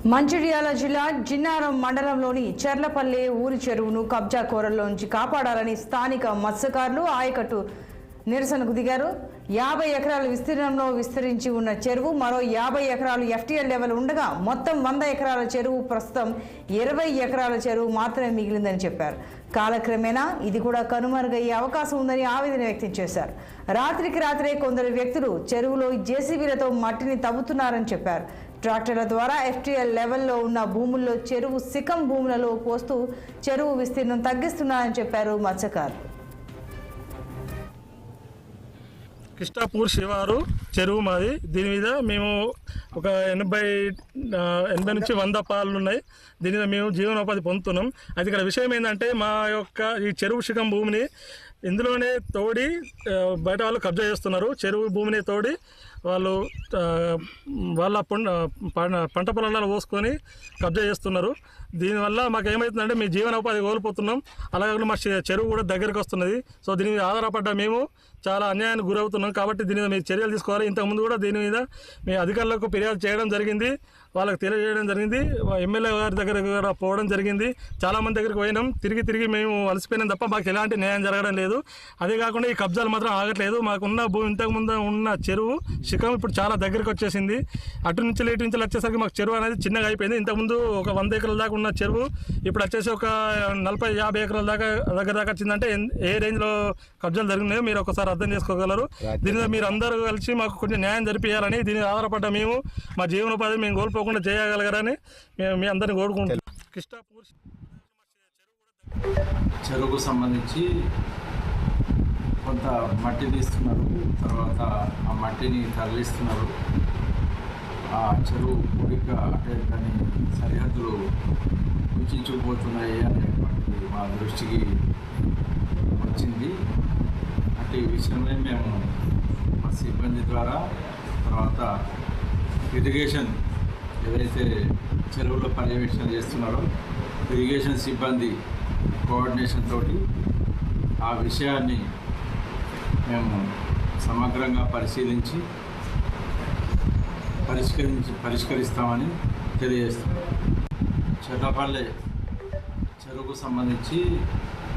మంచిర్యాల జిల్లా జిన్నారం మండలంలోని చెర్లపల్లె ఊరి చెరువును కబ్జా కోరల్లోంచి కాపాడాలని స్థానిక మత్స్యకారులు ఆయకట్టు నిరసనకు దిగారు. 50 ఎకరాల విస్తీర్ణంలో విస్తరించి ఉన్న చెరువు మరో 50 ఎకరాలు ఎఫ్టీఎల్ లెవెల్ ఉండగా మొత్తం 100 ఎకరాల చెరువు ప్రస్తుతం 20 ఎకరాల చెరువు మాత్రమే మిగిలిందని చెప్పారు. కాలక్రమేణా ఇది కూడా కనుమరుగయ్యే అవకాశం ఉందని ఆవేదన వ్యక్తం చేశారు. రాత్రికి రాత్రే కొందరు వ్యక్తులు చెరువులో జేసీబీలతో మట్టిని తవ్వుతున్నారని చెప్పారు. ట్రాక్టర్ల ద్వారా ఎఫ్టీఎల్ లెవెల్లో ఉన్న భూముల్లో చెరువు శిఖం భూములలో పోస్తూ చెరువు విస్తీర్ణం తగ్గిస్తున్నారని చెప్పారు మత్స్యకారులు. కిష్టాపూర్ శివారు చెరువు మాది. దీని మీద మేము ఒక 80 నుంచి 100 పాలు ఉన్నాయి. దీని మీద మేము జీవనోపాధి పొందుతున్నాం. అది ఇక్కడ విషయం ఏంటంటే మా యొక్క ఈ చెరువు శిఖం భూమిని ఇందులోనే తోడి బయట వాళ్ళు కబ్జా చేస్తున్నారు. చెరువు భూమిని తోడి వాళ్ళు వాళ్ళ పంట పొలాలను పోసుకొని కబ్జా చేస్తున్నారు. దీనివల్ల మాకు ఏమవుతుందంటే మీ జీవనోపాధి కోల్పోతున్నాం. అలాగే మా చెరువు కూడా దగ్గరికి వస్తున్నది. సో దీని మీద ఆధారపడ్డ మేము చాలా అన్యాయానికి గురవుతున్నాం. కాబట్టి దీని మీద మీరు చర్యలు తీసుకోవాలి. ఇంతకుముందు కూడా దీని మీద మీ అధికారులకు ఫిర్యాదు చేయడం జరిగింది, వాళ్ళకి తెలియజేయడం జరిగింది, ఎమ్మెల్యే గారి దగ్గరకు కూడా పోవడం జరిగింది. చాలామంది దగ్గరికి పోయినాం. తిరిగి మేము అలసిపోయినాం తప్ప మాకు ఎలాంటి న్యాయం జరగడం లేదు. అదే కాకుండా ఈ కబ్జాలు మాత్రం ఆగట్లేదు. మాకున్న ఇంతకుముందు ఉన్న చెరువు శిఖం ఇప్పుడు చాలా దగ్గరికి వచ్చేసింది. అటు నుంచి ఇటు నుంచి వచ్చేసరికి మాకు చెరువు అనేది చిన్నగా అయిపోయింది. ఇంతకుముందు ఒక 100 ఎకరాల దాకా ఉన్న చెరువు ఇప్పుడు వచ్చేసి ఒక 40-50 ఎకరాల దగ్గర వచ్చిందంటే ఏ రేంజ్లో కబ్జాలు జరిగినాయో మీరు ఒకసారి అర్థం చేసుకోగలరు. దీని మీద మీరు అందరూ కలిసి మాకు కొంచెం న్యాయం జరిపియాలని, దీని ఆధారపడ్డ మేము మా జీవనోపాధి మేము కోల్పోకుండా చేయగలగాలని మీ అందరిని కోరుకుంటున్నాం. కిష్టాపూర్ చెరువుకు సంబంధించి కొంత మట్టి తీస్తున్నారు, తర్వాత ఆ మట్టిని తరలిస్తున్నారు. ఆ చెరువు పూడిక అంటే దాని సరిహద్దులు కుంచుకుపోతున్నాయి అనేటువంటిది మా దృష్టికి వచ్చింది. అటు ఈ విషయమే మేము మా సిబ్బంది ద్వారా, తర్వాత ఇరిగేషన్ ఏదైతే చెరువులో పర్యవేక్షణ చేస్తున్నారో ఇరిగేషన్ సిబ్బంది కోఆర్డినేషన్ తోటి ఆ విషయాన్ని మేము సమగ్రంగా పరిశీలించి పరిష్కరిస్తామని తెలియజేస్తున్నాం. చెర్లపల్లె చెరువుకు సంబంధించి